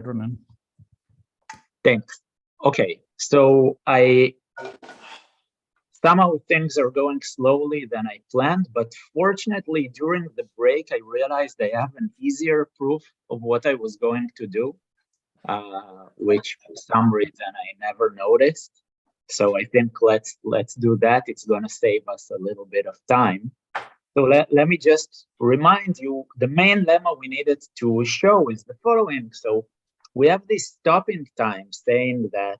Ronen. Thanks. Okay, so somehow things are going slowly than I planned, but fortunately during the break I realized I have an easier proof of what I was going to do, which for some reason I never noticed. So I think let's do that. It's going to save us a little bit of time. So let me just remind you, the main lemma we needed to show is the following. So we have this stopping time saying that,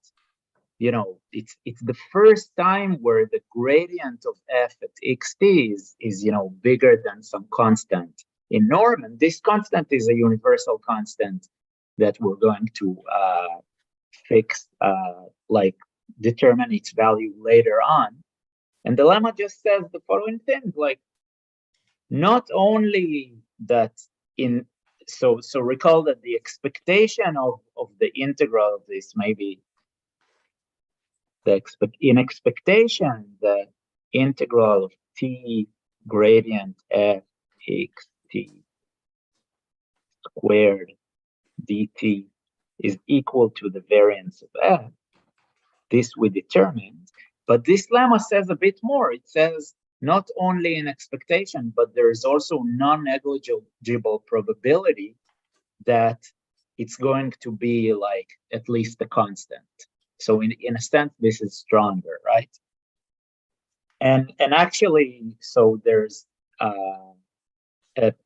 you know, it's the first time where the gradient of f at xt is you know, bigger than some constant in norm. And this constant is a universal constant that we're going to fix, like determine its value later on. And the lemma just says the following things, like, not only that so recall that the expectation of the integral of this maybe in expectation the integral of t gradient f x t squared dt is equal to the variance of f. This we determined, but this lemma says a bit more. It says not only in expectation, but there is also non-negligible probability that it's going to be like at least a constant. So in a sense, this is stronger, right? And actually, so there's a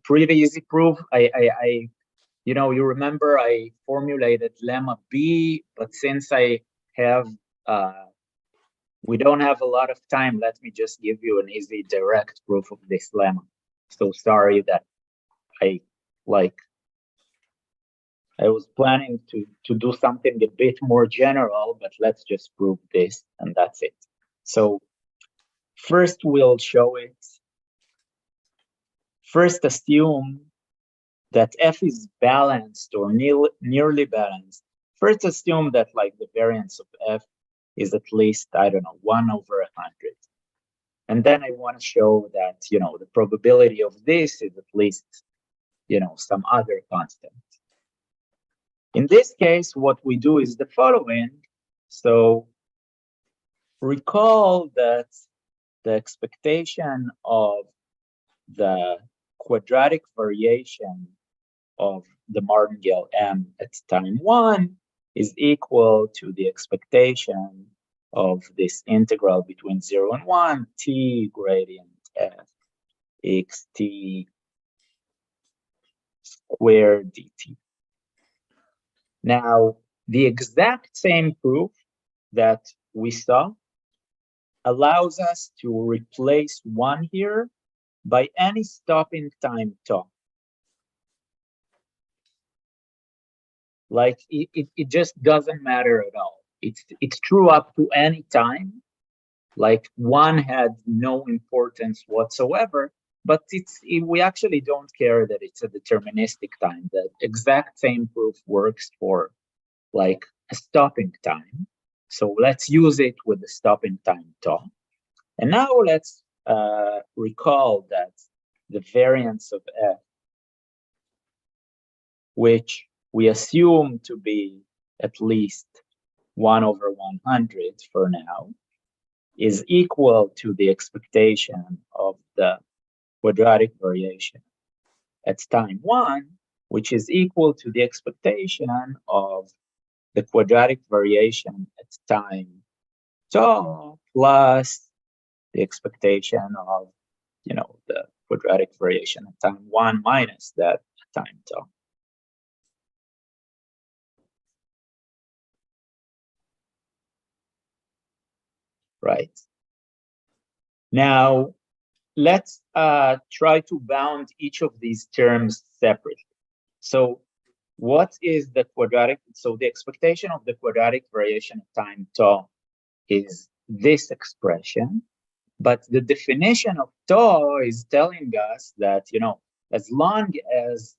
pretty easy proof. You know, you remember I formulated lemma B, but since I have we don't have a lot of time, let me just give you an easy direct proof of this lemma. So sorry that I was planning to do something a bit more general, but let's just prove this and that's it. So first we'll show it. First assume that f is balanced or nearly balanced. First assume that like the variance of f is at least, I don't know, 1/100. And then I want to show that, you know, the probability of this is at least, you know, some other constant. In this case, what we do is the following. So recall that the expectation of the quadratic variation of the martingale m at time 1 is equal to the expectation of this integral between 0 and 1, t gradient f x t squared dt. Now, the exact same proof that we saw allows us to replace 1 here by any stopping time tau. Like it just doesn't matter at all. It's true up to any time. Like 1 had no importance whatsoever, but we actually don't care that it's a deterministic time. The exact same proof works for like a stopping time. So let's use it with the stopping time tau. And now let's recall that the variance of f, which we assume to be at least 1/100 for now, is equal to the expectation of the quadratic variation at time 1, which is equal to the expectation of the quadratic variation at time tau plus the expectation of, you know, the quadratic variation at time 1 minus that time tau. Right. Now, let's try to bound each of these terms separately. So what is the quadratic? So the expectation of the quadratic variation at time tau is this expression, but the definition of tau is telling us that, you know, as long as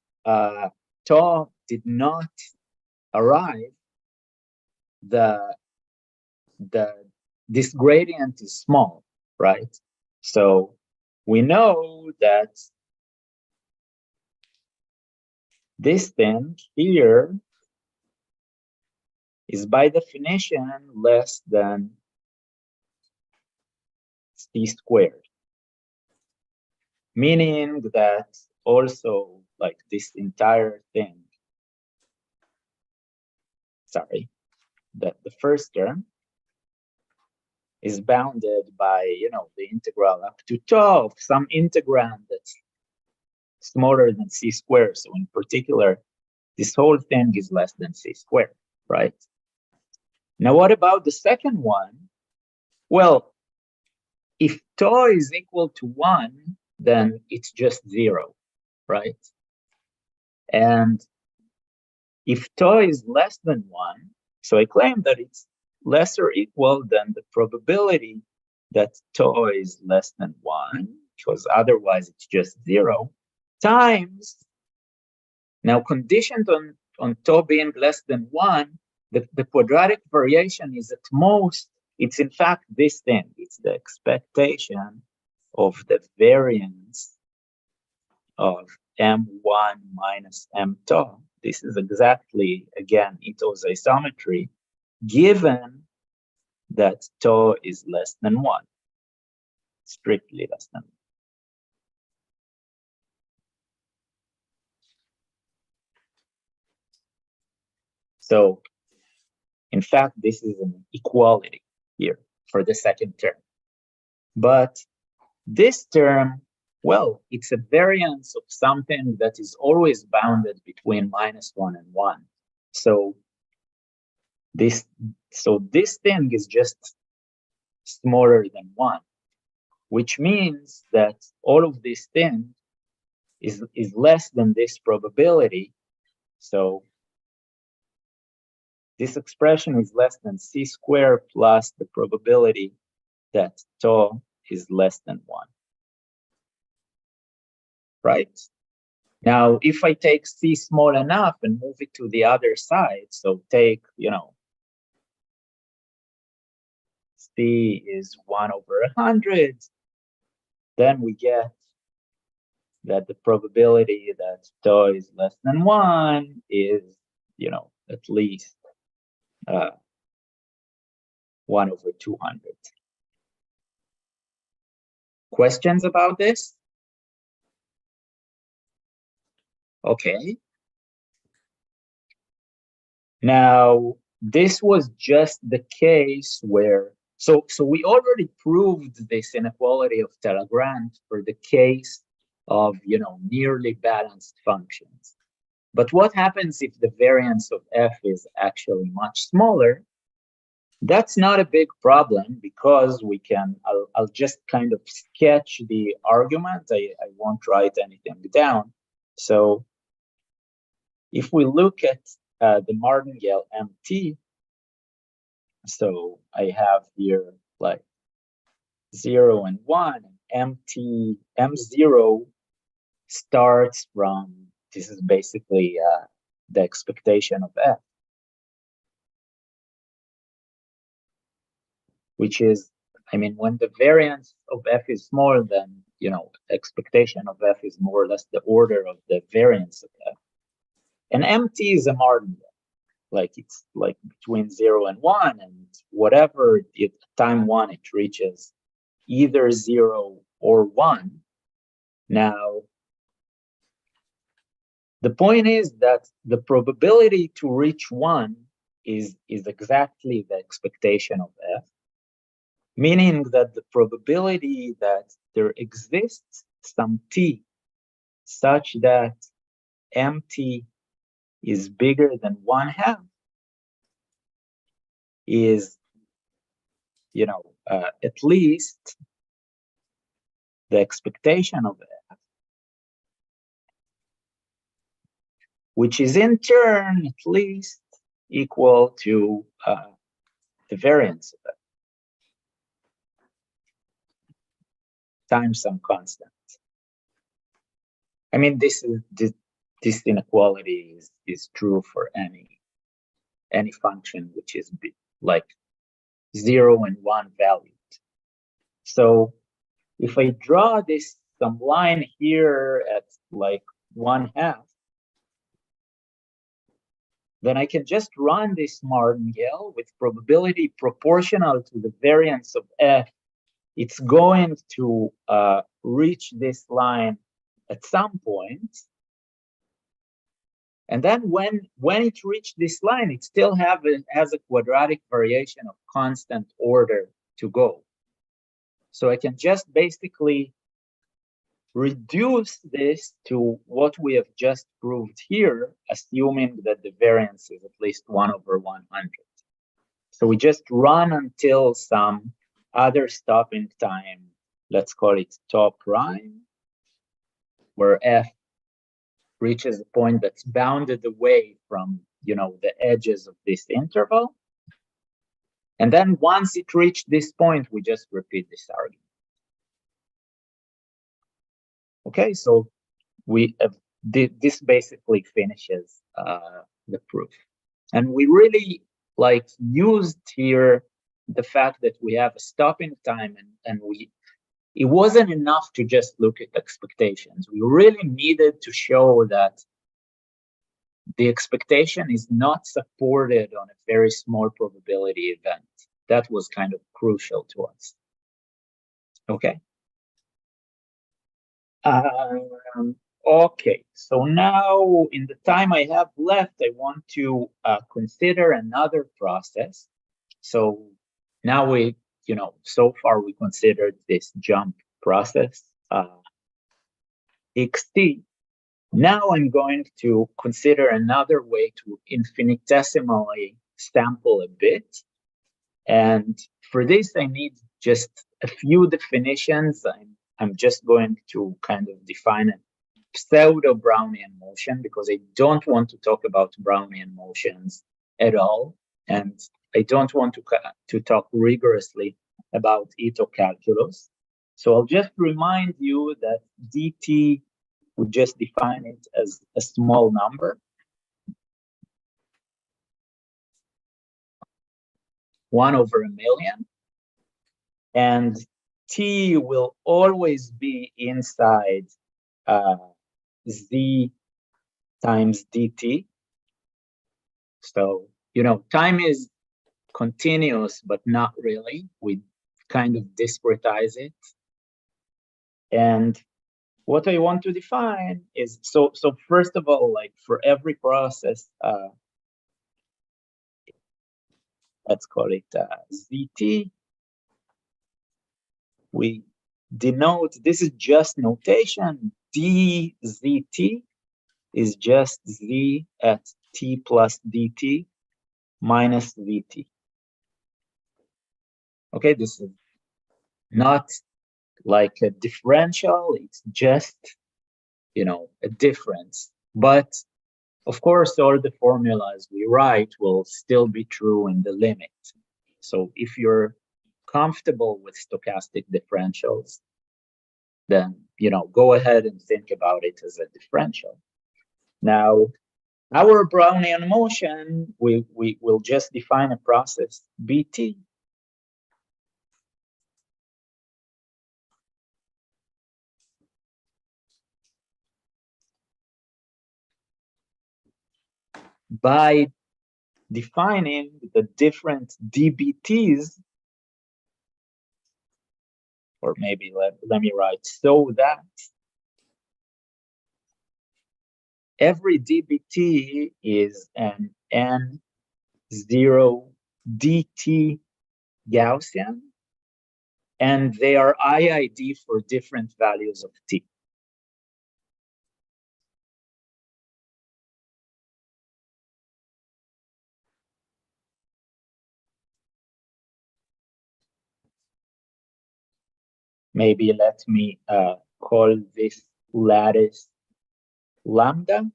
tau did not arrive, this gradient is small, right? So we know that this thing here is by definition less than c squared, meaning that also like this entire thing, sorry, that the first term is bounded by, the integral up to tau of some integrand that's smaller than c squared. So in particular, this whole thing is less than c squared, right? Now, what about the second one? Well, if tau is equal to 1, then it's just 0, right? And if tau is less than 1, so I claim that it's less or equal than the probability that tau is less than 1, because otherwise it's just 0, times, now conditioned on tau being less than 1, the quadratic variation is at most, it's in fact this thing. It's the expectation of the variance of m1 minus m tau. This is exactly, again, Ito's isometry, given that tau is less than 1, strictly less than 1. So, in fact, this is an equality here for the second term. But this term, well, it's a variance of something that is always bounded between -1 and 1. So this thing is just smaller than 1, which means that all of this thing is less than this probability. So this expression is less than c squared plus the probability that tau is less than 1. Right? Now, if I take c small enough and move it to the other side, so take, c is 1/100, then we get that the probability that tau is less than 1 is, at least 1/200. Questions about this? Okay. Now, this was just the case where, so we already proved this inequality of Talagrand for the case of, nearly balanced functions. But what happens if the variance of f is actually much smaller? That's not a big problem because we can, I'll just kind of sketch the argument. I won't write anything down. So if we look at the martingale MT, so I have here like 0 and 1, and M0 starts from, this is basically the expectation of f, which is, when the variance of f is small, then, expectation of f is more or less the order of the variance of f. And MT is a martingale. Like it's like between 0 and 1, and whatever time 1 it reaches either 0 or 1. Now, the point is that the probability to reach 1 is exactly the expectation of f, meaning that the probability that there exists some t such that mt is bigger than 1/2 is, at least the expectation of f, which is in turn at least equal to the variance of f times some constant. This inequality is true for any function which is like 0 and 1 valued. So if I draw some line here at like 1/2, then I can just run this martingale with probability proportional to the variance of f. It's going to reach this line at some point. And then when it reached this line, it still has a quadratic variation of constant order to go. So I can just basically reduce this to what we have just proved here, assuming that the variance is at least 1/100. So we just run until some other stopping time, let's call it top prime, where f reaches a point that's bounded away from, the edges of this interval. And then once it reached this point, we just repeat this argument. Okay, so this basically finishes the proof. And we really used here the fact that we have a stopping time, and it wasn't enough to just look at expectations. We really needed to show that the expectation is not supported on a very small probability event. That was kind of crucial to us. Okay. Okay, so now in the time I have left, I want to consider another process. So now so far we considered this jump process, xt. Now I'm going to consider another way to infinitesimally sample a bit. And for this, I need just a few definitions. I'm just going to kind of define a pseudo-Brownian motion because I don't want to talk about Brownian motions at all. And I don't want to talk rigorously about Ito calculus. So I'll just remind you that dt, we just define it as a small number. 1/1,000,000. And t will always be inside z times dt. So, time is continuous, but not really. We kind of discretize it. And what I want to define is, so first of all, for every process, let's call it ZT. We denote, this is just notation, dZT is just Z at t plus dt minus Vt. Okay, this is not like a differential, it's just, a difference. But of course, all the formulas we write will still be true in the limit. So if you're comfortable with stochastic differentials, then, go ahead and think about it as a differential. Now, our Brownian motion, we will just define a process Bt. By defining the different dBTs, or maybe let me write so that every dBT is an n0 dt Gaussian, and they are IID for different values of t. Maybe let me call this lattice lambda.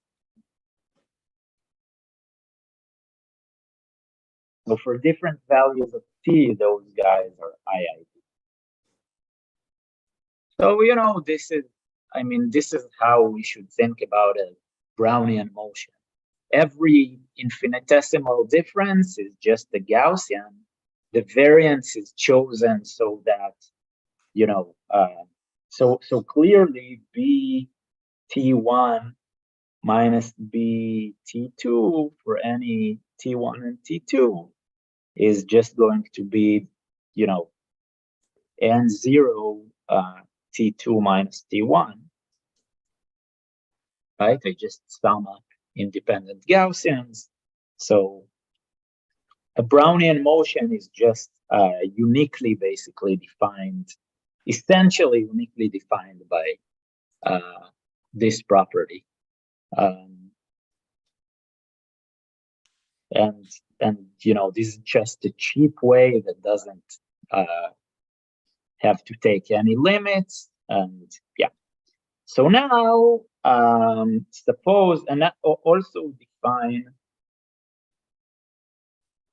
So for different values of t, those guys are IID. So, this is how we should think about a Brownian motion. Every infinitesimal difference is just a Gaussian. The variance is chosen so that, so clearly BT1 minus b t2 for any t1 and t2 is just going to be, n0 t2 minus t1, right? I just sum up independent Gaussians. So a Brownian motion is just uniquely basically defined, essentially uniquely defined by this property. And this is just a cheap way that doesn't have to take any limits. And yeah. So now, suppose, and that also define,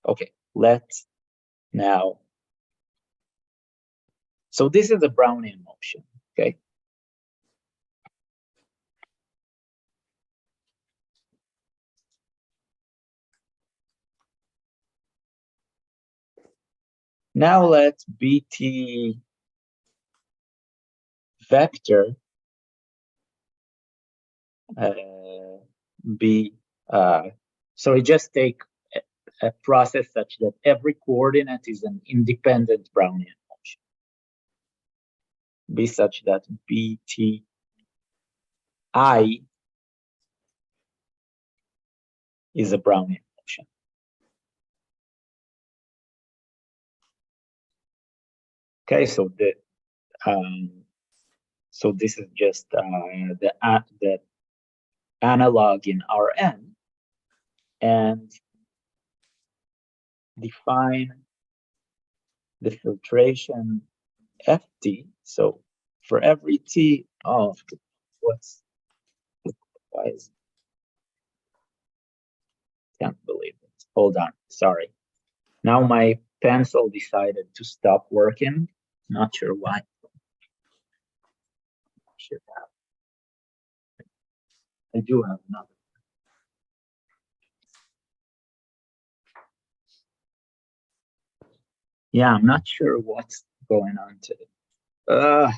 okay, let's now, so this is a Brownian motion, okay? Now let BT vector be, so we just take a process such that every coordinate is an independent Brownian motion. Be such that BTI is a Brownian motion. Okay, so so this is just the analog in Rn, and define the filtration Ft. So for every T, why is, can't believe it. Hold on, sorry. Now my pencil decided to stop working. Not sure why. Should have. I do have another. Yeah, I'm not sure what's going on today. I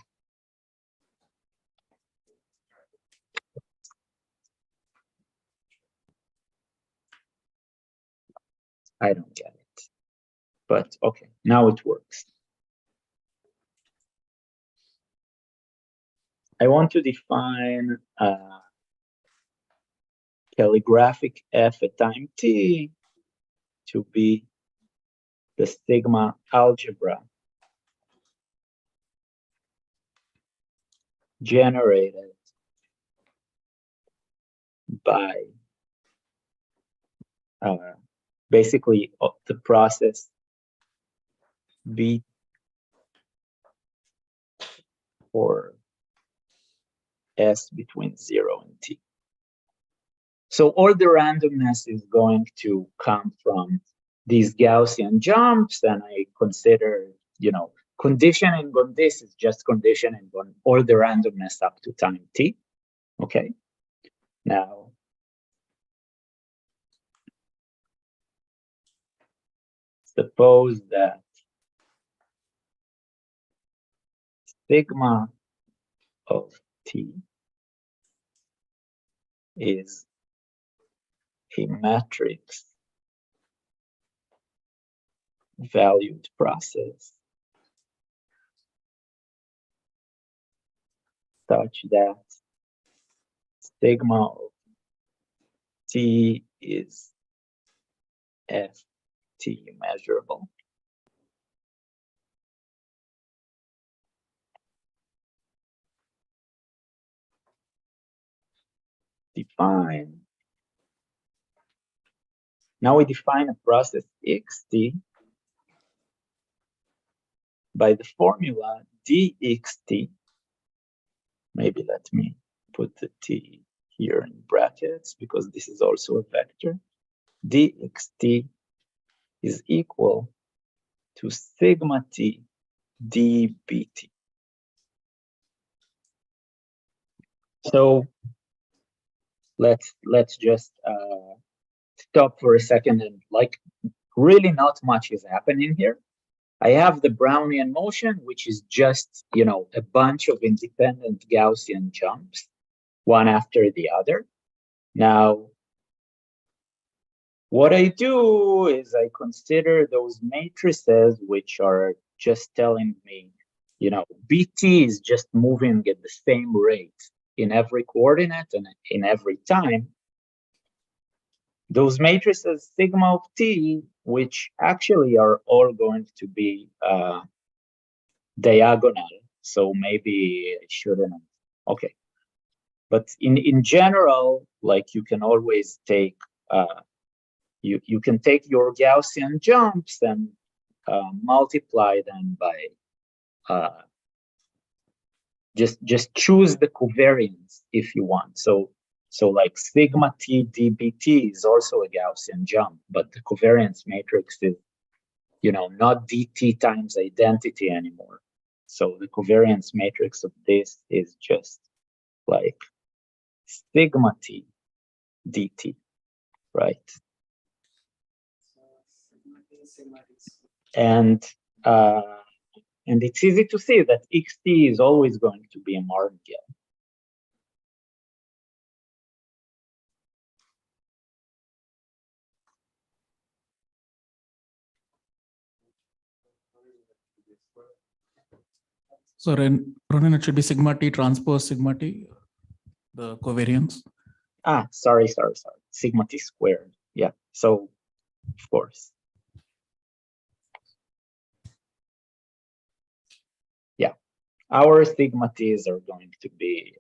don't get it. But okay, now it works. I want to define calligraphic f at time t to be the sigma algebra generated by basically the process B for S between 0 and t. So all the randomness is going to come from these Gaussian jumps, and I consider, conditioning on this is just conditioning on all the randomness up to time t. Okay. Now, suppose that sigma of t is a matrix valued process such that sigma of t is ft measurable. Define. Now we define a process xt by the formula dxt. Maybe let me put the t here in brackets because this is also a vector. Dxt is equal to sigma t dbt. So let's just stop for a second, and really not much is happening here. I have the Brownian motion, which is just, a bunch of independent Gaussian jumps, one after the other. Now, what I do is I consider those matrices which are just telling me, BT is just moving at the same rate in every coordinate and in every time. Those matrices sigma of t, which actually are all going to be diagonal. So maybe I shouldn't. Okay. But in general, like you can always take, you can take your Gaussian jumps and multiply them by, just choose the covariance if you want. So like sigma t dbt is also a Gaussian jump, but the covariance matrix is, not dt times identity anymore. So the covariance matrix of this is just like sigma t dt, right? And it's easy to see that xt is always going to be a martingale. So Ronen, it should be sigma t transpose sigma t, the covariance. Sorry. Sigma t squared. Yeah. So, of course. Yeah. Our sigma t's are going to be,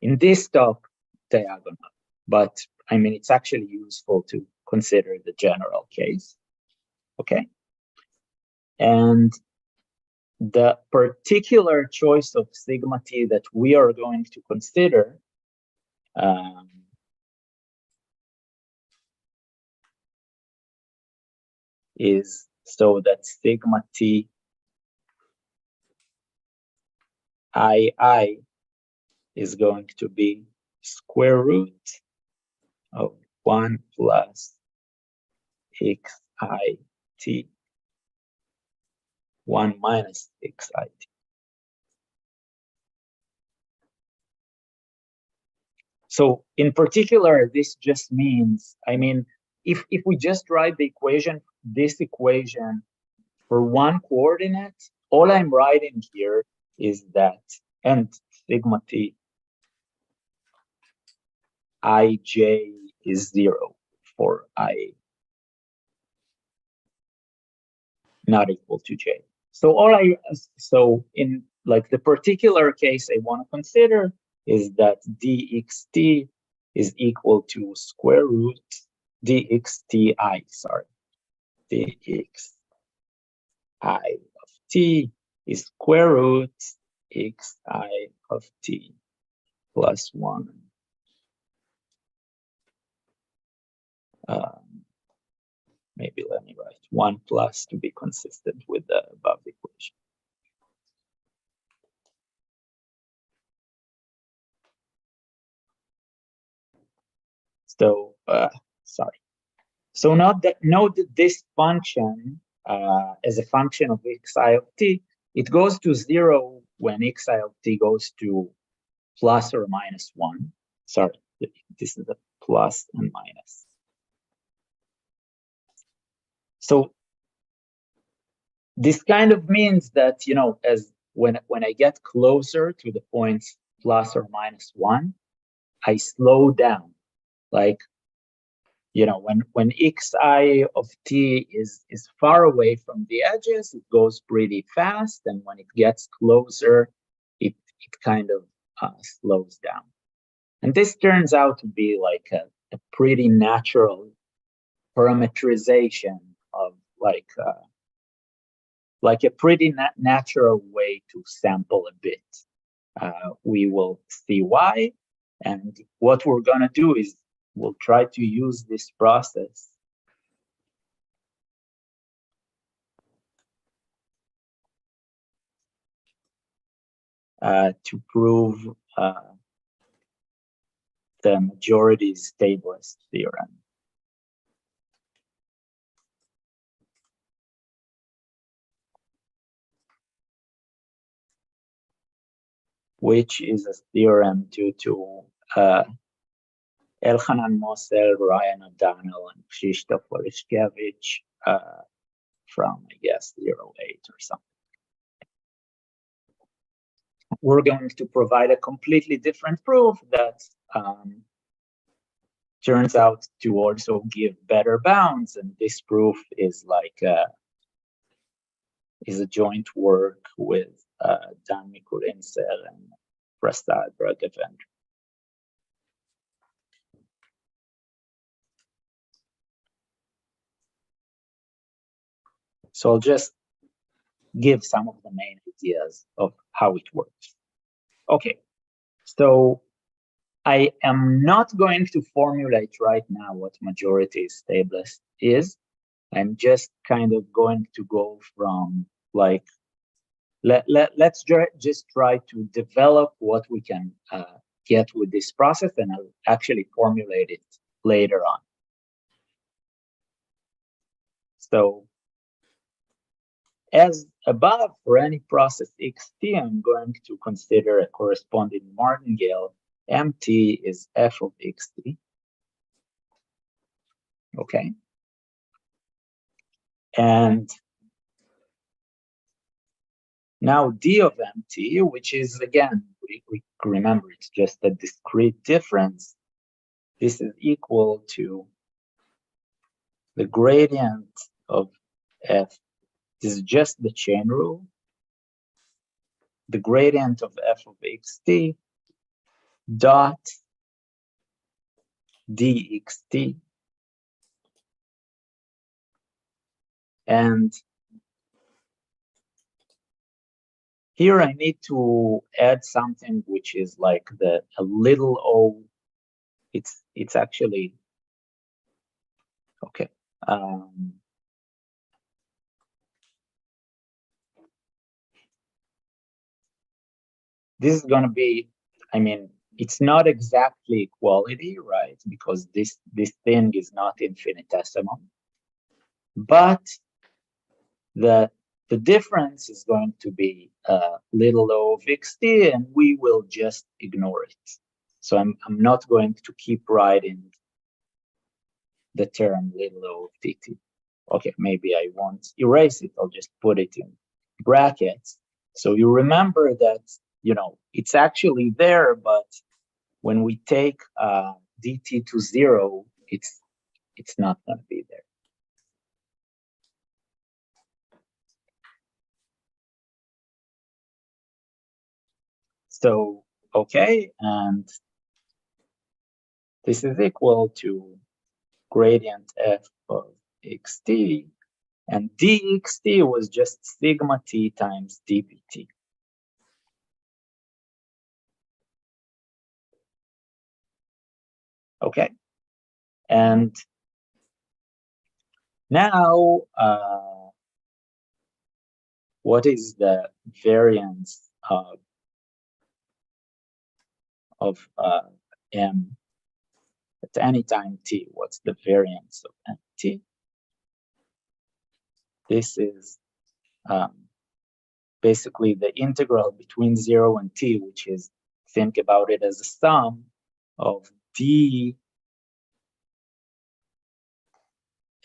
in this talk, diagonal. But, I mean, it's actually useful to consider the general case. Okay. And the particular choice of sigma t that we are going to consider is so that sigma t I is going to be square root of 1 plus xit 1 minus xit. So in particular, this just means, I mean, if we just write the equation, this equation for one coordinate, all I'm writing here is that, and sigma t ij is 0 for I not equal to j. So in like the particular case I want to consider is that dxt is equal to square root dxti, sorry, dxi of t is square root xi of t plus 1. Maybe let me write 1 plus to be consistent with the above equation. So, sorry. So note that this function as a function of xi of t, it goes to 0 when xi of t goes to plus or minus 1. Sorry, this is the plus and minus. So this kind of means that, as when I get closer to the points plus or minus 1, I slow down. Like, when xi of t is far away from the edges, it goes pretty fast, and when it gets closer, it kind of slows down. And this turns out to be like a pretty natural parametrization of like a pretty natural way to sample a bit. We will see why, and what we're gonna do is we'll try to use this process to prove the majority stablest theorem. Which is a theorem due to Elchanan Mosel, Ryan O'Donnell, and Krzysztof Oleszkiewicz from, I guess, 08 or something. We're going to provide a completely different proof that turns out to also give better bounds, and this proof is like is a joint work with Dan Mikulinser and Prasad Raghavendra. So I'll just give some of the main ideas of how it works. Okay, so I am not going to formulate right now what majority stablest is. I'm just kind of going to go from like, let's just try to develop what we can get with this process, and I'll actually formulate it later on. So as above, for any process xt, I'm going to consider a corresponding martingale. Mt is f of xt. Okay. And now d of mt, which is, again, we remember it's just a discrete difference. This is equal to the gradient of f. This is just the chain rule. The gradient of f of xt dot dxt. And here I need to add something which is like a little o. It's actually okay. This is going to be, I mean, it's not exactly equality, right? Because this thing is not infinitesimal, but the difference is going to be little o of xt, and we will just ignore it. So I'm not going to keep writing the term little o of dt. Okay, maybe I won't erase it. I'll just put it in brackets. So you remember that, you know, it's actually there, but when we take dt to 0, it's not going to be there. So, okay, and this is equal to gradient f of xt, and dxt was just sigma t times dpt. Okay, and now what is the variance of m at any time t? What's the variance of mt? This is basically the integral between 0 and t, which is, think about it as a sum of d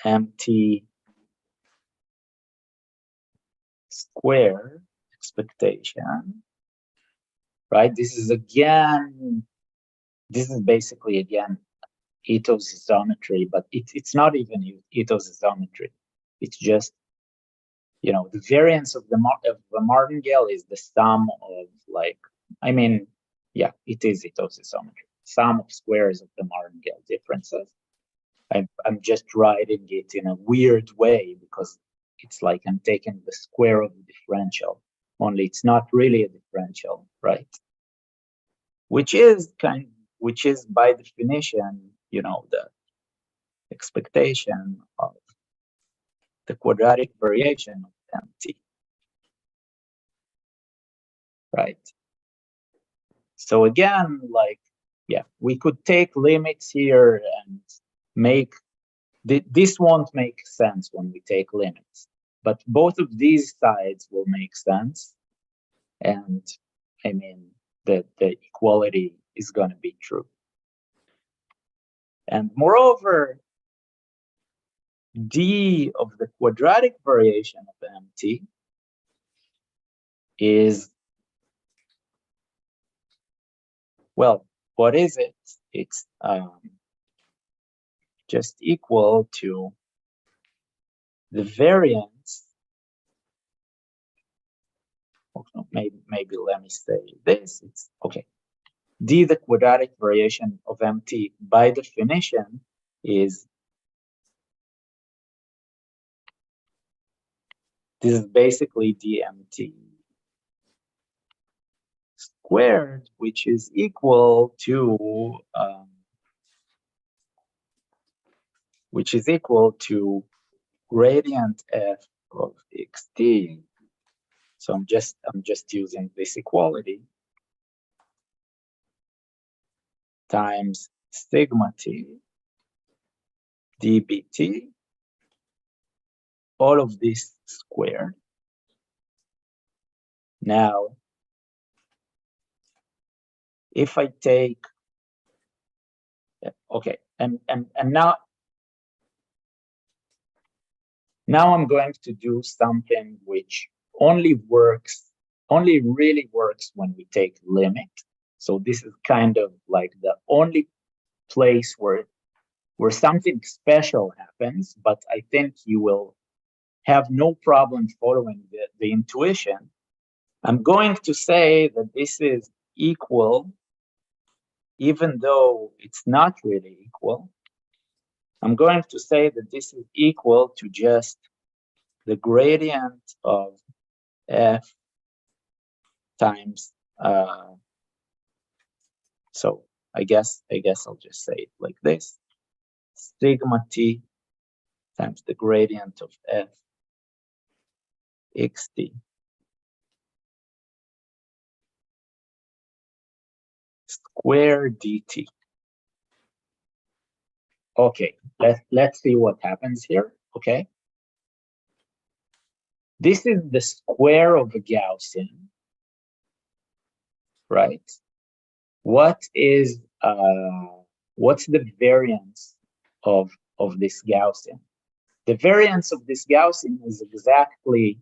mt square expectation, right? This is basically, again, Ito's isometry, but it's not even Ito's isometry. It's just, you know, the variance of the martingale is the sum of, like, I mean, yeah, it is Ito's isometry. Sum of squares of the martingale differences. I'm just writing it in a weird way because it's like I'm taking the square of the differential, only it's not really a differential, right? Which is by definition, you know, the expectation of the quadratic variation of mt, right? So again, like, yeah, we could take limits here and make this won't make sense when we take limits, but both of these sides will make sense, and I mean the equality is going to be true. And moreover, d of the quadratic variation of MT is, well, what is it? It's just equal to the variance. Maybe let me say this. It's okay. D, the quadratic variation of MT, by definition, is this is basically dmt squared, which is equal to gradient f of xt. So I'm just using this equality times sigma t dbt, all of this squared. Now, if I take, okay, and now I'm going to do something which only really works when we take limit. So this is kind of like the only place where something special happens, but I think you will have no problem following the intuition. I'm going to say that this is equal, even though it's not really equal. I'm going to say that this is equal to just the gradient of f times, so I guess I'll just say it like this: sigma t times the gradient of f xt square dt. Okay, let's see what happens here. Okay, this is the square of a Gaussian, right? What's the variance of this Gaussian? The variance of this Gaussian is exactly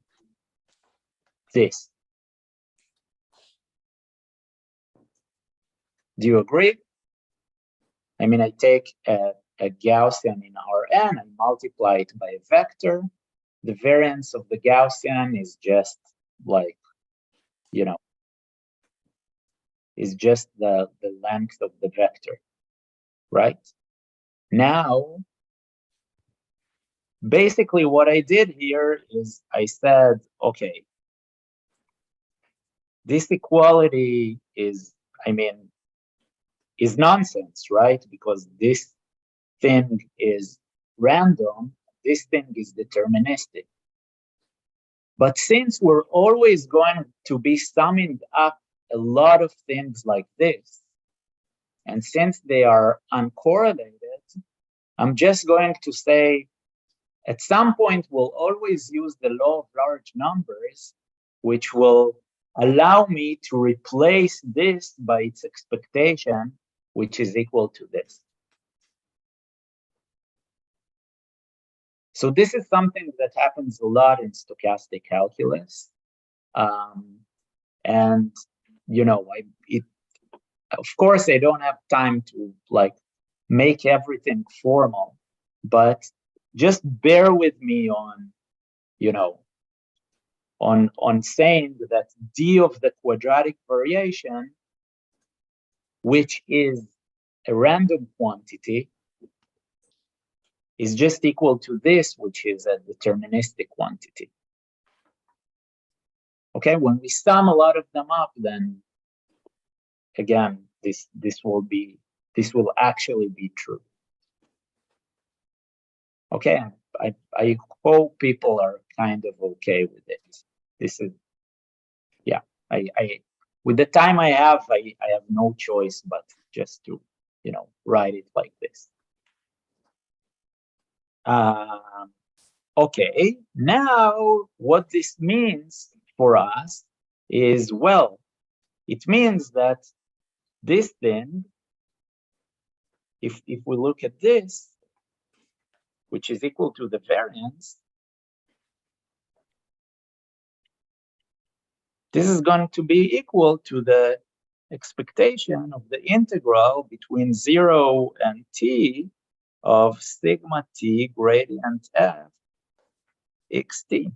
this. Do you agree? I mean, I take a Gaussian in Rn, I multiply it by a vector. The variance of the Gaussian is just like, is just the length of the vector, right? Now, basically what I did here is I said, okay, this equality is nonsense, right? Because this thing is random, this thing is deterministic. But since we're always going to be summing up a lot of things like this, and since they are uncorrelated, I'm just going to say, at some point, we'll always use the law of large numbers, which will allow me to replace this by its expectation, which is equal to this. So this is something that happens a lot in stochastic calculus. And, of course, I don't have time to make everything formal, but just bear with me on, on saying that d of the quadratic variation, which is a random quantity, is just equal to this, which is a deterministic quantity. Okay, when we sum a lot of them up, then again, this will actually be true. Okay, I hope people are kind of okay with it. This is, yeah, I with the time I have no choice but just to, write it like this. Okay, now what this means for us is, well, it means that this thing if we look at this, which is equal to the variance, this is going to be equal to the expectation of the integral between 0 and t of sigma t gradient f xt.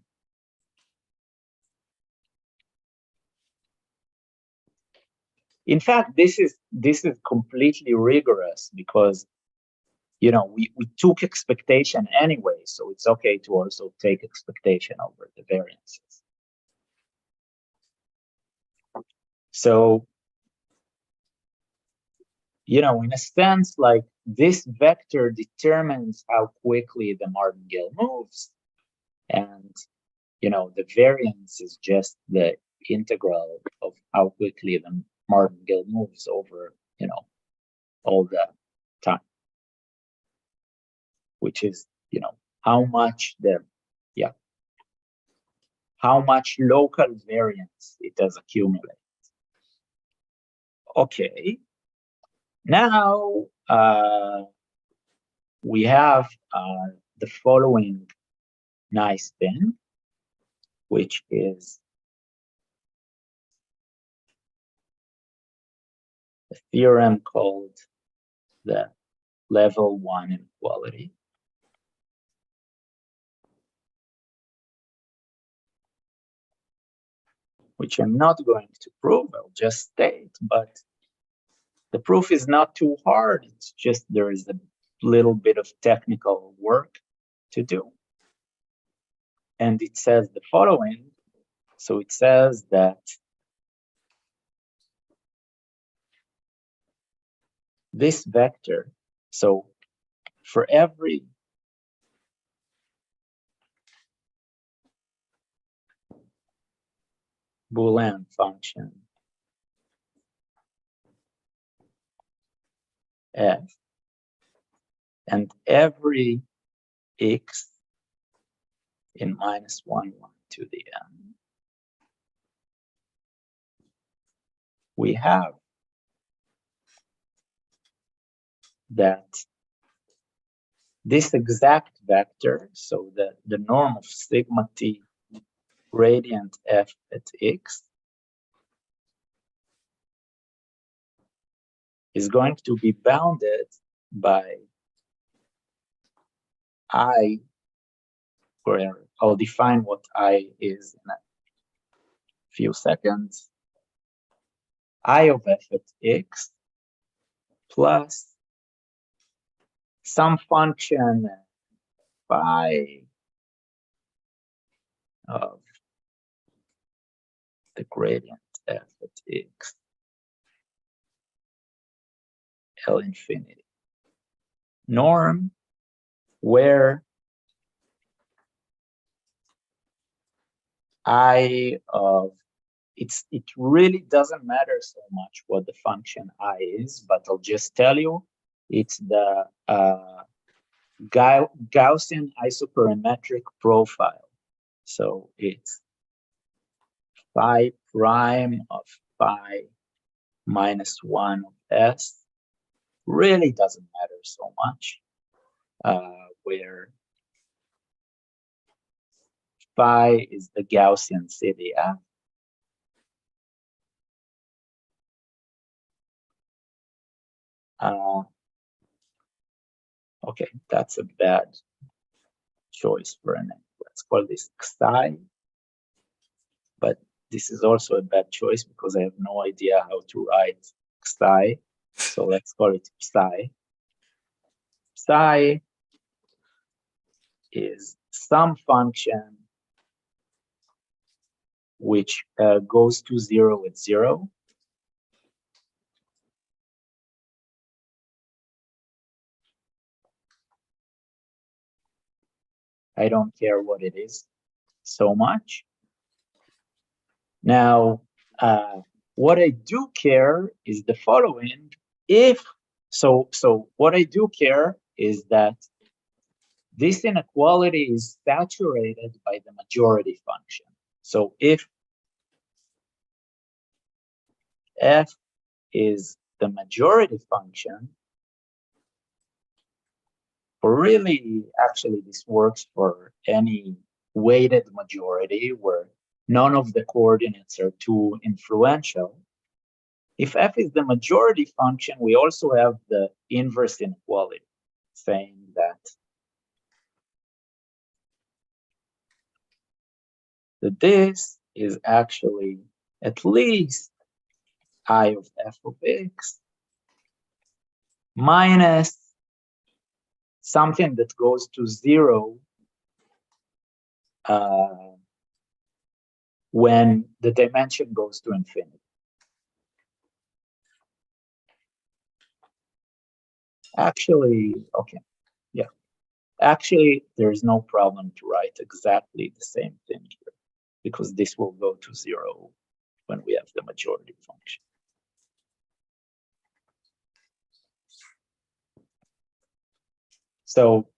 In fact, this is completely rigorous because, you know, we took expectation anyway, so it's okay to also take expectation over the variances. So, you know, in a sense, like this vector determines how quickly the martingale moves, and, you know, the variance is just the integral of how quickly the martingale moves over, you know, all the time, which is, you know, how much how much local variance it does accumulate. Okay, now we have the following nice thing, which is a theorem called the level 1 inequality. Which I'm not going to prove, I'll just state, but the proof is not too hard. It's just there is a little bit of technical work to do. And it says the following. So it says that this vector, so for every Boolean function f, and every x in minus 1, 1 to the n, we have that this exact vector, so the norm of sigma t gradient f at x, is going to be bounded by I, where I'll define what I is in a few seconds, I of f at x plus some function phi of the gradient f at x L infinity. Norm where I of it really doesn't matter so much what the function I is, but I'll just tell you it's the Gaussian isoperimetric profile. So it's phi prime of phi minus 1 of s. Really doesn't matter so much, where phi is the Gaussian CDF. Okay, that's a bad choice for a name. Let's call this xi. But this is also a bad choice because I have no idea how to write xi. So let's call it psi. Psi is some function which goes to 0 at 0. I don't care what it is so much. Now, what I do care is the following. So what I do care is that this inequality is saturated by the majority function. So if f is the majority function, For really, actually, this works for any weighted majority where none of the coordinates are too influential. If f is the majority function, we also have the inverse inequality, saying that this is actually at least I of f of x minus something that goes to 0 when the dimension goes to infinity. Actually, okay, yeah. Actually, there's no problem to write exactly the same thing here, because this will go to 0 when we have the majority function. So,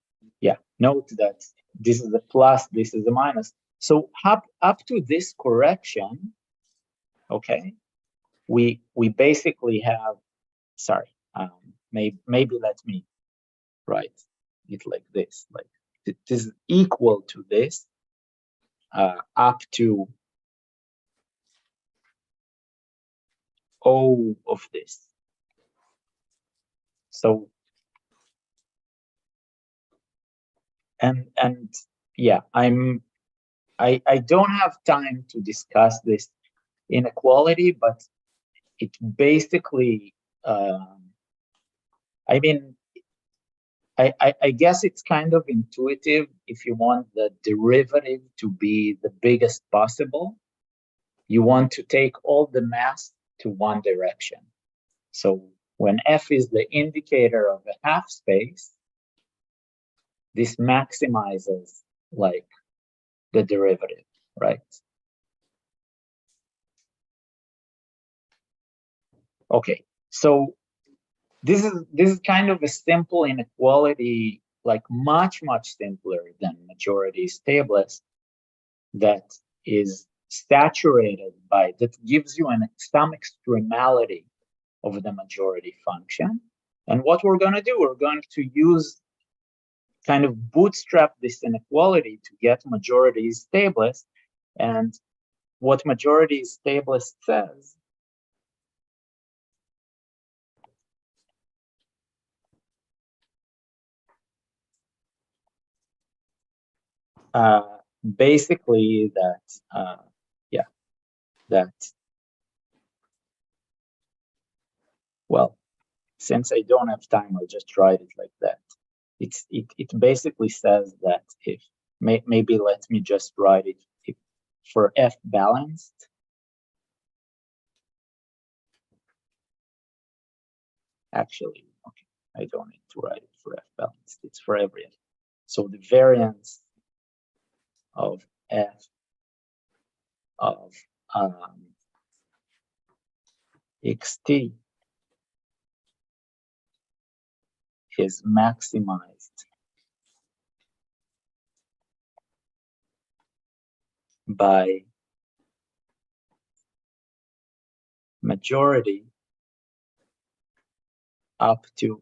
yeah, note that this is a plus, this is a minus. So up to this correction, okay, we basically have, sorry, maybe let me write it like this, like this is equal to this up to O of this. So, and yeah, I don't have time to discuss this inequality, but it basically, I mean, I guess it's kind of intuitive. If you want the derivative to be the biggest possible, you want to take all the mass to one direction. So when f is the indicator of a half space, this maximizes like the derivative, right? Okay, so this is kind of a simple inequality, like much simpler than majority stateless, that is saturated by, that gives you some extremality of the majority function. And what we're going to do, we're going to use kind of bootstrap this inequality to get majority stateless. And what majority stateless says basically that, yeah, that, well, since I don't have time, I'll just write it like that. It basically says that if, maybe let me just write it, if for f balanced, actually, okay, I don't need to write it for f balanced, it's for every f. So the variance of f of xt is maximized by majority up to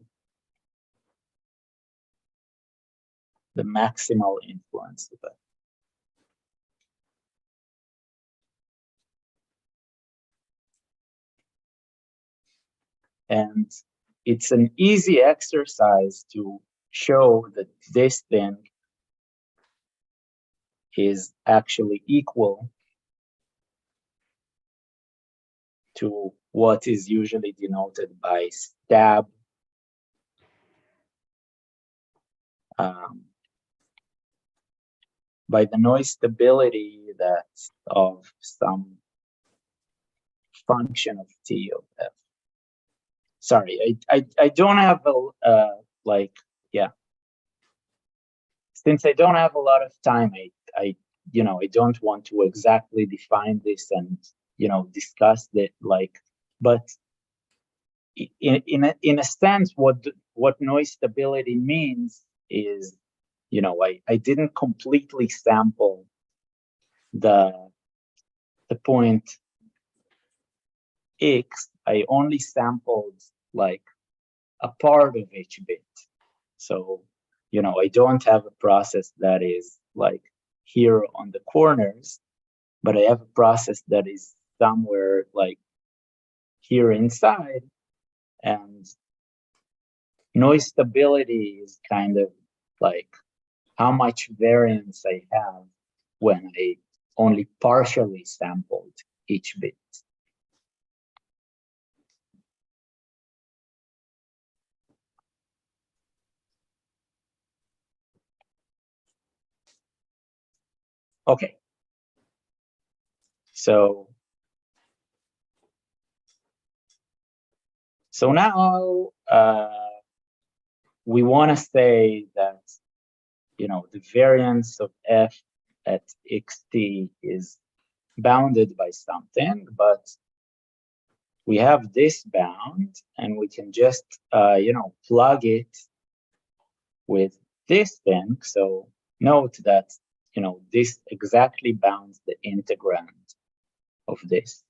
the maximal influence of it. And it's an easy exercise to show that this thing is actually equal to what is usually denoted by stab by the noise stability that's of some function of t of f. Sorry, I don't have a like, yeah. Since I don't have a lot of time, I don't want to exactly define this and discuss it, like, but in a sense, what noise stability means is, I didn't completely sample the point x. I only sampled like a part of each bit. So I don't have a process that is like here on the corners, but I have a process that is somewhere like here inside, and noise stability is kind of like how much variance I have when I only partially sampled each bit. Okay. So now we want to say that, the variance of f at xt is bounded by something, but we have this bound and we can just, plug it with this thing. So note that, this exactly bounds the integrand of this.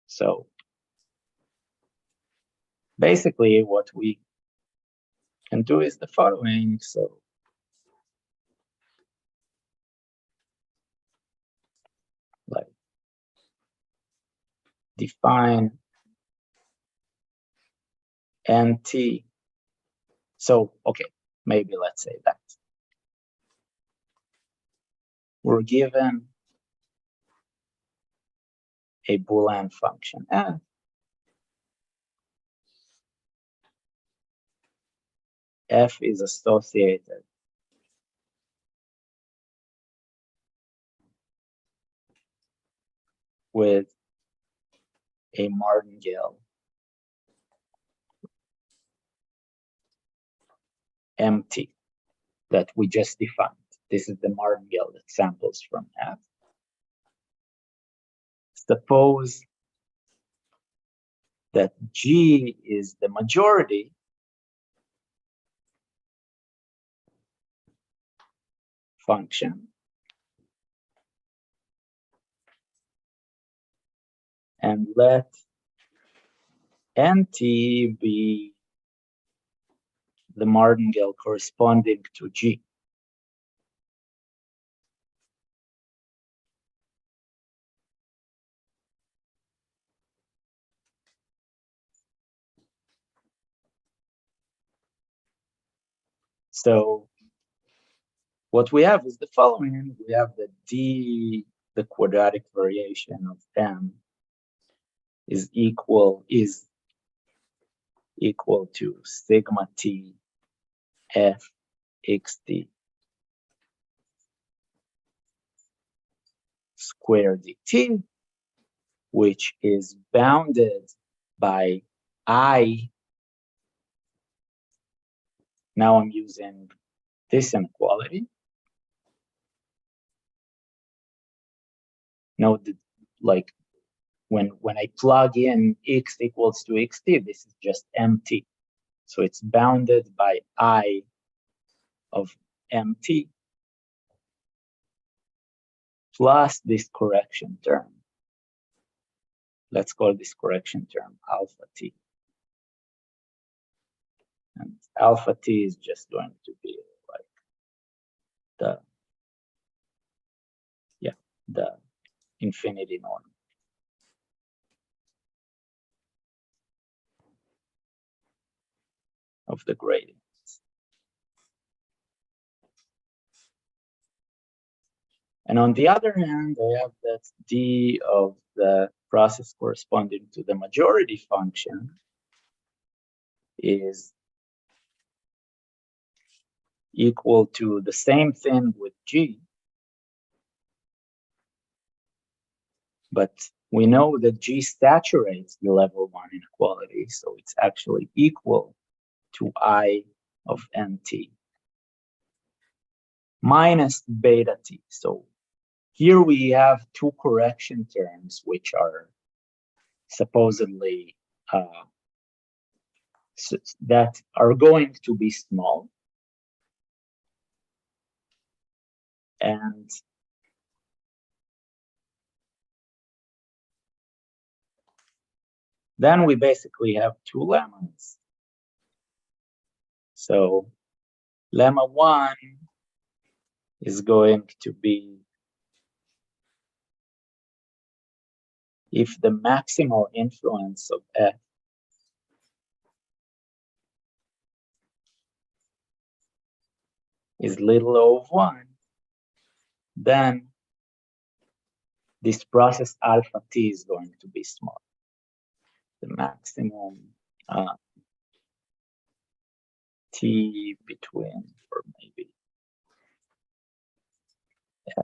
So basically what we can do is the following. So like define nt. So, okay, maybe let's say that. We're given a Boolean function f. F is associated with a martingale empty that we just defined. This is the martingale that samples from F. Suppose that G is the majority function, and let nt be the martingale corresponding to G. So what we have is the following. We have that d, the quadratic variation of m, is equal to sigma t f xt squared dt, which is bounded by I. Now I'm using this inequality. Note that, like, when I plug in x equals to xt, this is just empty. So it's bounded by I of mt plus this correction term. Let's call this correction term alpha t. And alpha t is just going to be like the infinity norm. Of the gradient. And on the other hand, I have that d of the process corresponding to the majority function is equal to the same thing with g, but we know that g saturates the level 1 inequality, so it's actually equal to I of nt minus beta t. So here we have two correction terms which are supposedly that are going to be small. And then we basically have two lemmas. So lemma 1 is going to be if the maximal influence of F is little o of 1, then this process alpha t is going to be small. The maximum t between, or maybe, yeah.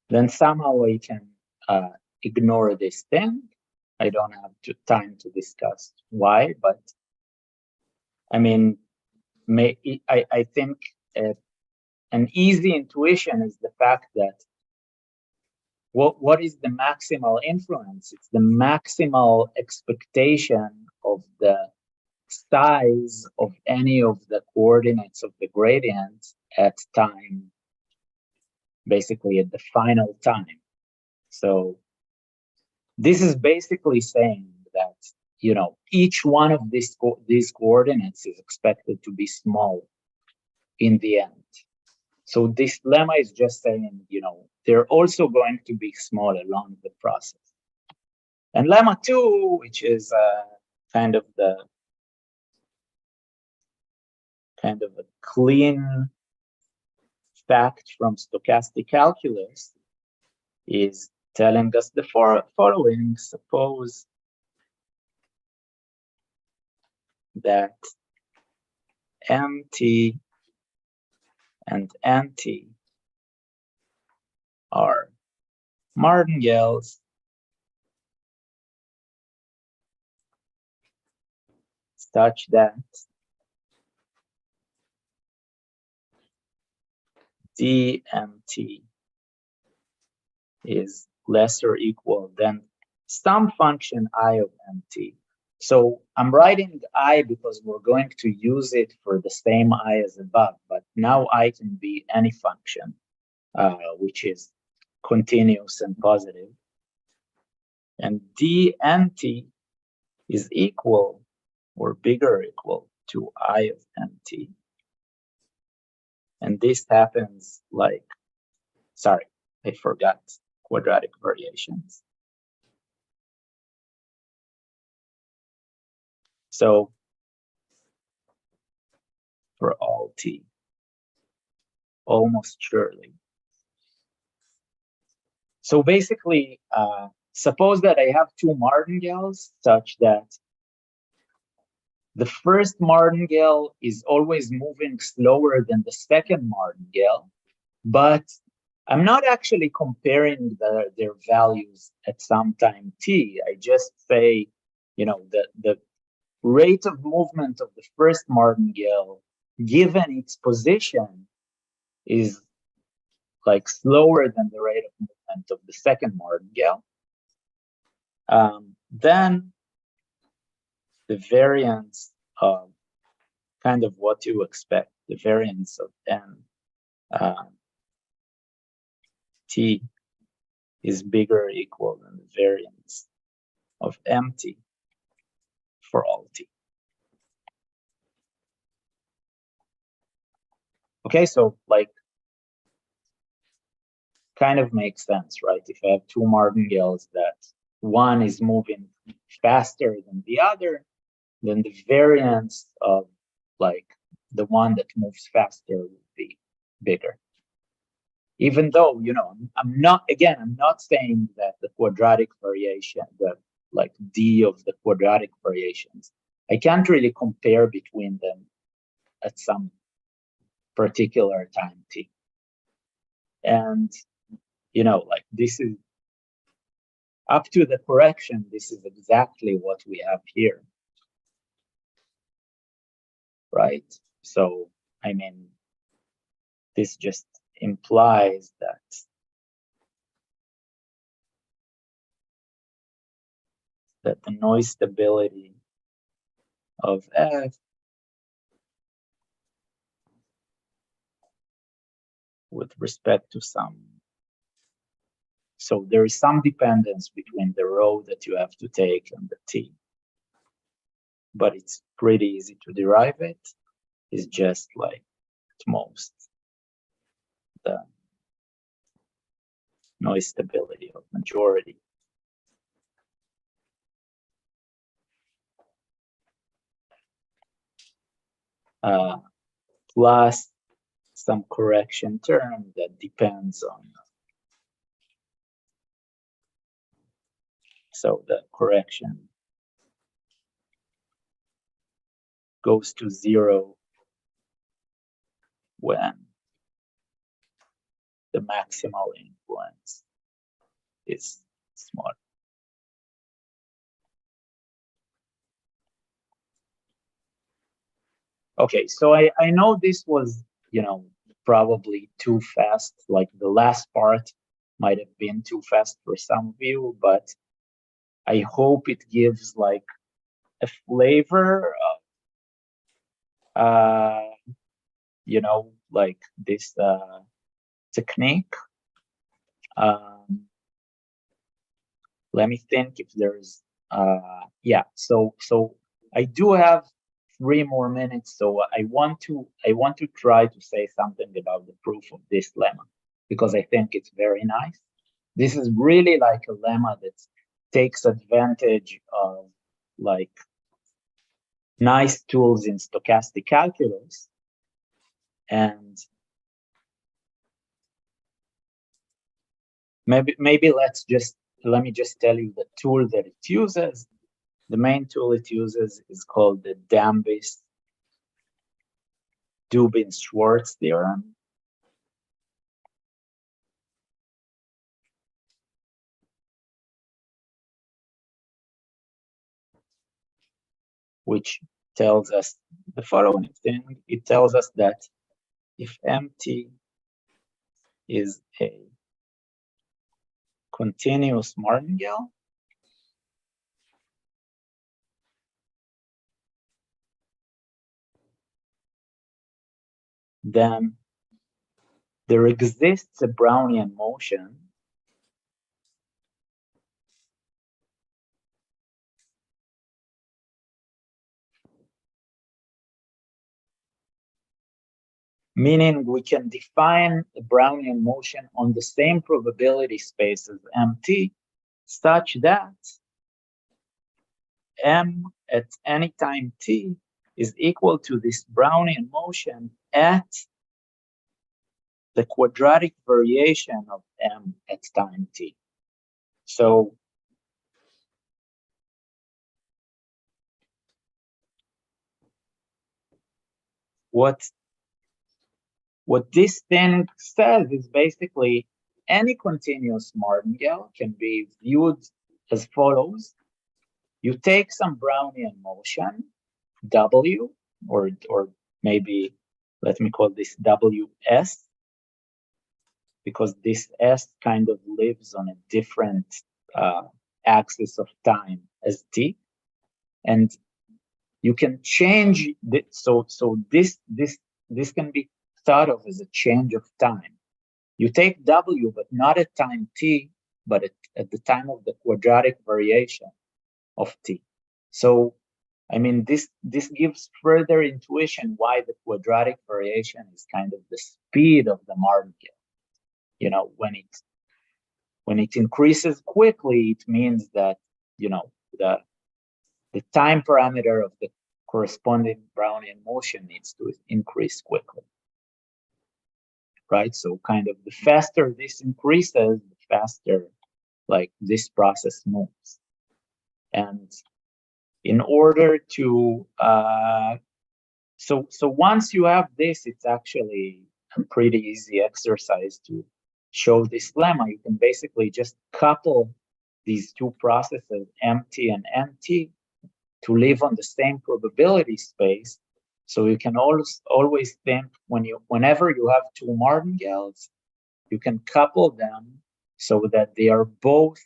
Then somehow I can ignore this thing. I don't have time to discuss why, but I mean, I think an easy intuition is the fact that what is the maximal influence? It's the maximal expectation of the size of any of the coordinates of the gradient at time, basically at the final time. So this is basically saying that, you know, each one of these coordinates is expected to be small in the end. So this lemma is just saying, you know, they're also going to be small along the process. And lemma 2, which is kind of a clean fact from stochastic calculus, is telling us the following. Suppose that MT and NT are martingales such that dmt is less or equal than some function I of mt. So I'm writing I because we're going to use it for the same I as above, but now I can be any function, which is continuous and positive. And dnt is equal or bigger or equal to I of mt. And this happens like, sorry, I forgot quadratic variations. So for all t, almost surely. So basically, suppose that I have two martingales such that the first martingale is always moving slower than the second martingale, but I'm not actually comparing their values at some time t. I just say, you know, the rate of movement of the first martingale, given its position, is like slower than the rate of movement of the second martingale. Then the variance of kind of what you expect, the variance of n t is bigger or equal than the variance of mt for all t. Okay, so like kind of makes sense, right? If I have two martingales that one is moving faster than the other, then the variance of like the one that moves faster would be bigger. Even though, you know, I'm not saying that the quadratic variation, the like d of the quadratic variations, I can't really compare between them at some particular time t. And, you know, like this is up to the correction, this is exactly what we have here, right? So, I mean, this just implies that the noise stability of F with respect to some. So there is some dependence between the row that you have to take and the t. But it's pretty easy to derive it. It's just like at most the noise stability of majority. Plus some correction term that depends on. So the correction goes to 0 when the maximal influence is small. Okay, so I know this was, probably too fast, like the last part might have been too fast for some of you, but I hope it gives like a flavor of, like this technique. Let me think if there's, yeah, so I do have 3 more minutes, so I want to try to say something about the proof of this lemma, because I think it's very nice. This is really like a lemma that takes advantage of like nice tools in stochastic calculus. And maybe let me just tell you the tool that it uses. The main tool it uses is called the Dubin-Schwarz theorem. Which tells us the following thing. It tells us that if MT is a continuous martingale, then there exists a Brownian motion meaning we can define a Brownian motion on the same probability space as MT, such that M at any time t is equal to this Brownian motion at the quadratic variation of M at time t. So what this thing says is basically any continuous martingale can be viewed as follows. You take some Brownian motion, W, or maybe let me call this WS, because this S kind of lives on a different axis of time as T. And you can change this, so this can be thought of as a change of time. You take W, but not at time T, but at the time of the quadratic variation of T. So, I mean, this gives further intuition why the quadratic variation is kind of the speed of the martingale. When it increases quickly, it means that, the time parameter of the corresponding Brownian motion needs to increase quickly, right? So kind of the faster this increases, the faster like this process moves. And in order to, so once you have this, it's actually a pretty easy exercise to show this lemma. You can basically just couple these two processes, MT and MT, to live on the same probability space. So you can always think whenever you have two martingales, you can couple them so that they are both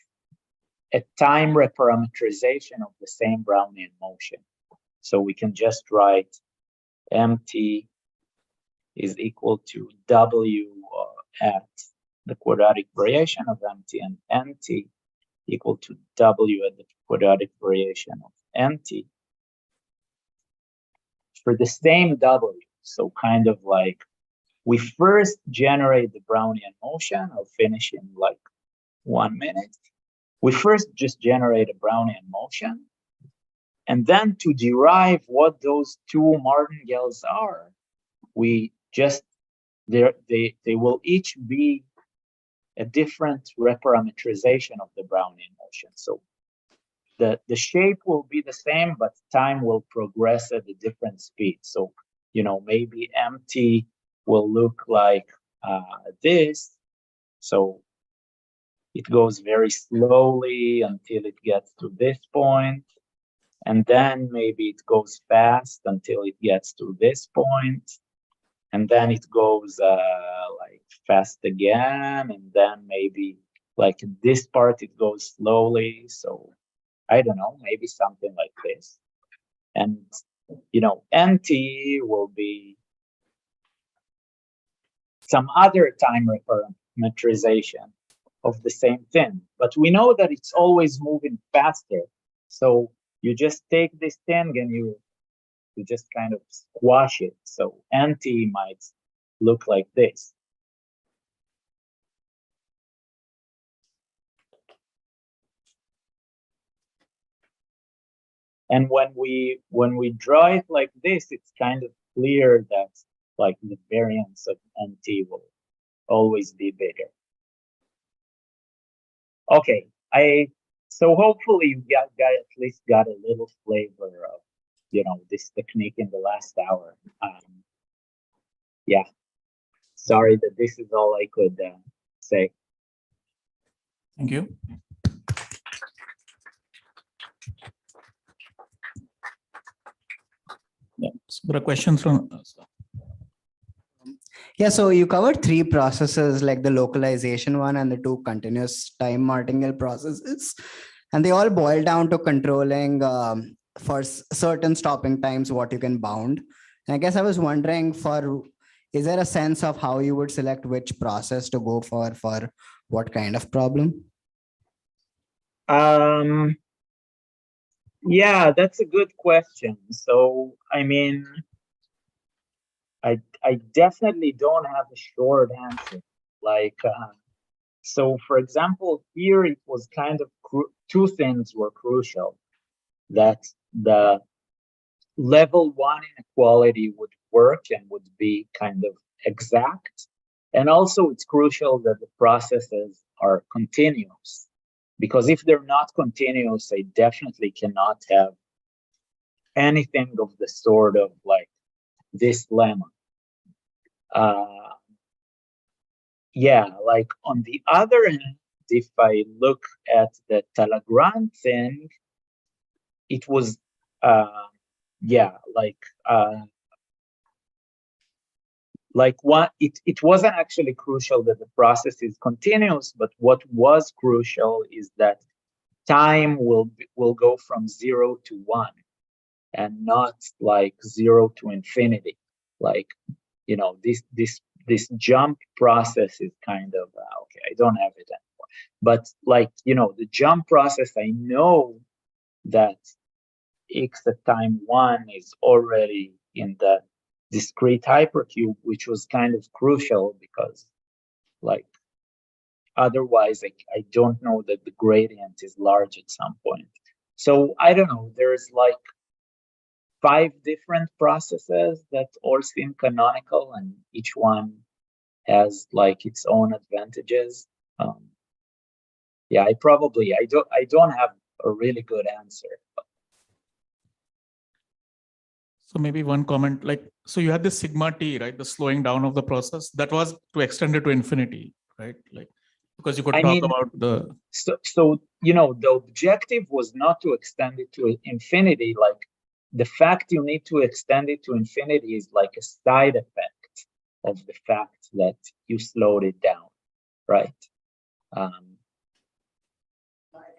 a time reparameterization of the same Brownian motion. So we can just write MT is equal to W at the quadratic variation of MT, and NT equal to W at the quadratic variation of NT for the same W. So kind of like we first generate the Brownian motion. I'll finish in like 1 minute. We first just generate a Brownian motion. And then to derive what those two martingales are, we just, they will each be a different reparametrization of the Brownian motion. So the shape will be the same, but time will progress at a different speed. So, you know, maybe MT will look like this. So it goes very slowly until it gets to this point. And then maybe it goes fast until it gets to this point. And then it goes like fast again. And then maybe like in this part, it goes slowly. So I don't know, maybe something like this. And, you know, NT will be some other time reparametrization of the same thing. But we know that it's always moving faster. So you just take this thing and you just kind of squash it. So NT might look like this. And when we draw it like this, it's kind of clear that like the variance of NT will always be bigger. Okay, so hopefully you got at least got a little flavor of, you know, this technique in the last hour. Yeah, sorry that this is all I could say. Thank you. Yeah, so there are questions from. Yeah, so you covered 3 processes, like the localization one and the 2 continuous time martingale processes, and they all boil down to controlling for certain stopping times what you can bound. And I guess I was wondering, is there a sense of how you would select which process to go for what kind of problem? Yeah, that's a good question. So, I mean, I definitely don't have a short answer. Like, so for example, here it was kind of 2 things were crucial. That the level 1 inequality would work and would be kind of exact. And also it's crucial that the processes are continuous. Because if they're not continuous, I definitely cannot have anything of the sort of like this lemma. Yeah, like on the other end, if I look at the Talagrand thing, it was, yeah, like what it wasn't actually crucial that the process is continuous, but what was crucial is that time will go from 0 to 1 and not like 0 to infinity. Like, you know, this jump process is kind of okay, I don't have it anymore. But like, you know, the jump process, I know that x at time 1 is already in the discrete hypercube, which was kind of crucial because like otherwise I don't know that the gradient is large at some point. So I don't know, there's like 5 different processes that all seem canonical and each one has like its own advantages. Yeah, I don't have a really good answer. So maybe one comment, like, so you had this sigma t, right? The slowing down of the process that was to extend it to infinity, right? Like, because you could talk about the. So, you know, the objective was not to extend it to infinity. Like the fact you need to extend it to infinity is like a side effect of the fact that you slowed it down, right? I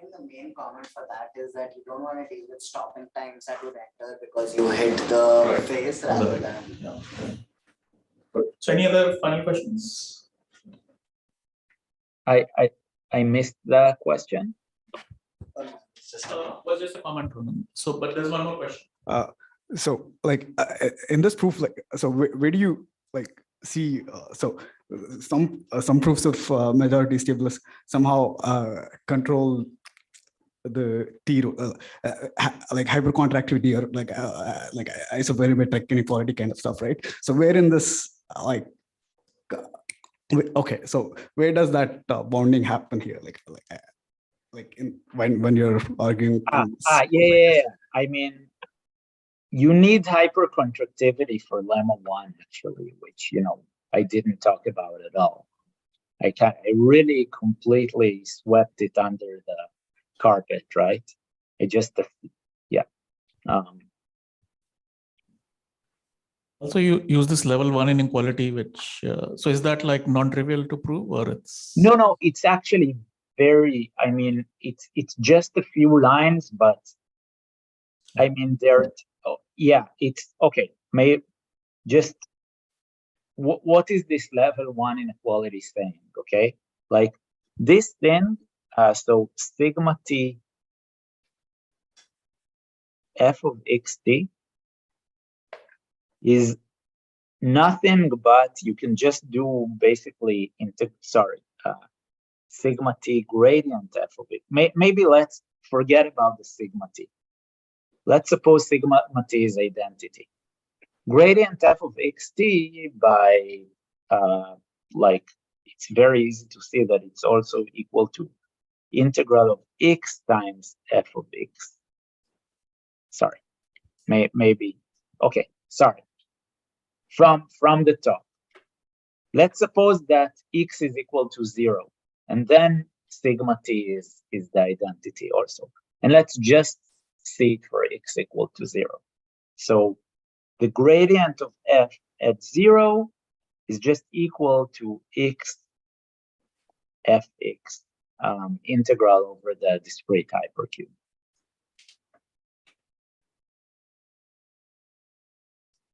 think the main comment for that is that you don't want to deal with stopping times that would enter because you hit the face rather than. Yeah. So any other final questions? I missed the question. Was just a comment, Ronen. So, but there's one more question. So like in this proof, like, so where do you like see, some proofs of majority stables somehow control the T, like hypercontractivity or like isovariant like inequality kind of stuff, right? So where in this, like, okay, so where does that bonding happen here? Like in when you're arguing. Yeah. I mean, you need hypercontractivity for lemma 1, actually, which, I didn't talk about at all. I really completely swept it under the carpet, right? It just, yeah. Also, you use this level 1 inequality, which, so is that like non-trivial to prove, or it's? No, it's actually very, I mean, it's just a few lines, but I mean, it's okay. What is this level 1 inequality saying? Okay, like this thing, so sigma t f of xt is nothing but, you can just do basically sigma t gradient f of it. Maybe let's forget about the sigma t. Let's suppose sigma t is identity. Gradient f of xt by, like, it's very easy to see that it's also equal to integral of x times f of x. Sorry, maybe, okay, sorry. From the top, let's suppose that x is equal to 0, and then sigma t is the identity also. And let's just see it for x equal to 0. So the gradient of f at 0 is just equal to x fx, integral over the discrete hypercube.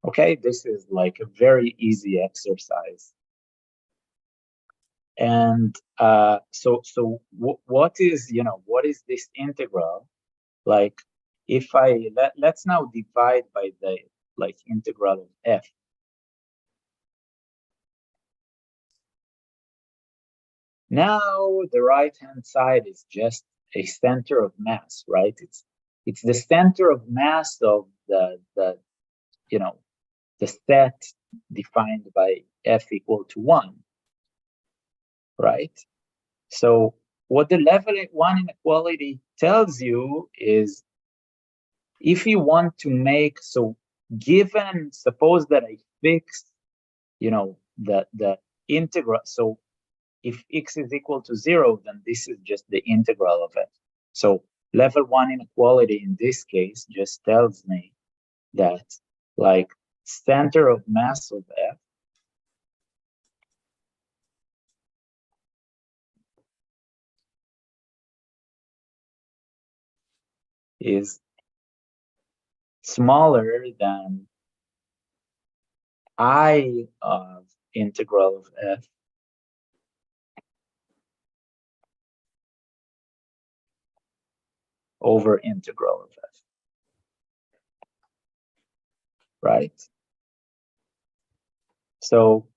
Okay, this is like a very easy exercise. And so what is, what is this integral? Like, if let's now divide by the integral of f. Now the right-hand side is just a center of mass, right? It's the center of mass of the set defined by f equal to 1, right? So what the level 1 inequality tells you is, if you want to make, so given, suppose that I fix, the integral. So if x is equal to 0, then this is just the integral of it. So level 1 inequality in this case just tells me that, like, center of mass of f is smaller than I of integral of f over integral of f, right? So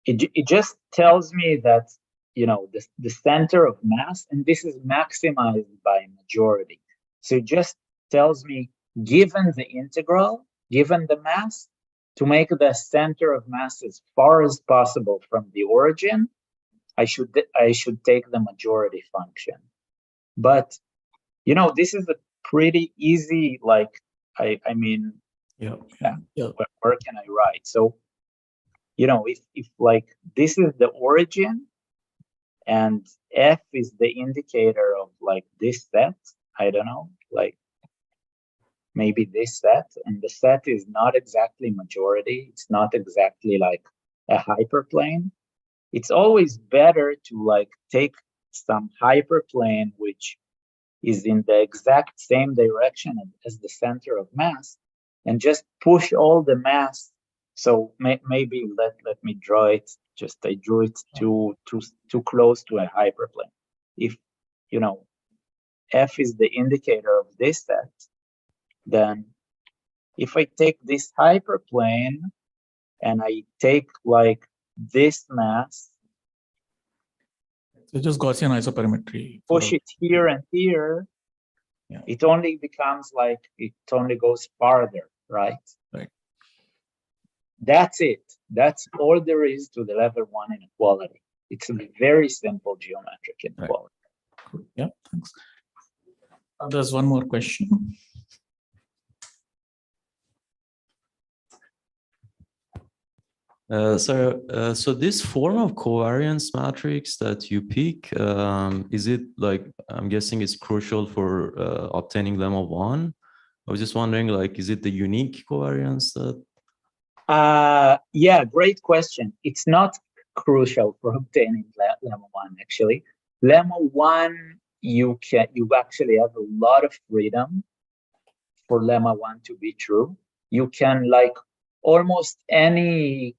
it just tells me that, the center of mass, and this is maximized by majority. So it just tells me, given the integral, given the mass, to make the center of mass as far as possible from the origin, I should take the majority function. But, this is a pretty easy, like, I mean, yeah. Where can I write? So, if like this is the origin and f is the indicator of like this set, I don't know, like maybe this set, and the set is not exactly majority, it's not exactly like a hyperplane, it's always better to like take some hyperplane which is in the exact same direction as the center of mass and just push all the mass. So maybe let me draw it Just I drew it too close to a hyperplane. If, you know, F is the indicator of this set, then if I take this hyperplane and I take like this mass, So just Gaussian isoperimetry. push it here and here, Yeah. it only becomes like, it only goes farther, right? Right. That's it. That's all there is to the level 1 inequality. It's a very simple geometric inequality. Cool. Yeah, thanks. There's one more question. So this form of covariance matrix that you pick, is it like, I'm guessing it's crucial for obtaining lemma 1? I was just wondering, like, is it the unique covariance that? Yeah, great question. It's not crucial for obtaining lemma 1, actually. Lemma 1, you actually have a lot of freedom for lemma 1 to be true. You can, like, almost any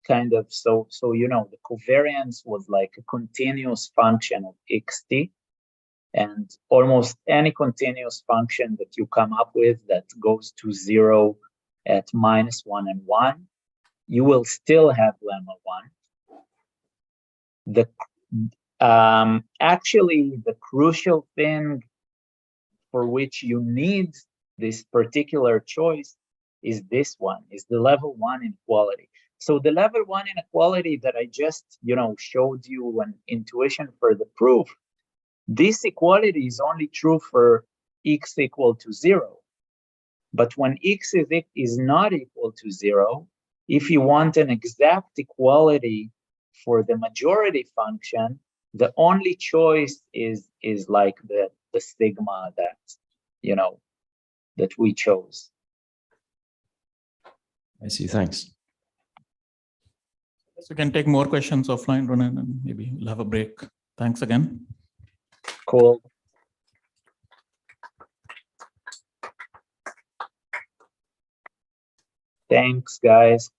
kind of, so you know, the covariance was like a continuous function of xt, and almost any continuous function that you come up with that goes to 0 at -1 and 1, you will still have lemma 1. Actually, the crucial thing for which you need this particular choice is this one, is the level 1 inequality. So the level 1 inequality that I just, you know, showed you an intuition for the proof, this equality is only true for x equal to 0. But when x is not equal to 0, if you want an exact equality for the majority function, the only choice is like the sigma that, you know, that we chose. I see, thanks. So you can take more questions offline, Ronen, and maybe we'll have a break. Thanks again. Cool. Thanks, guys.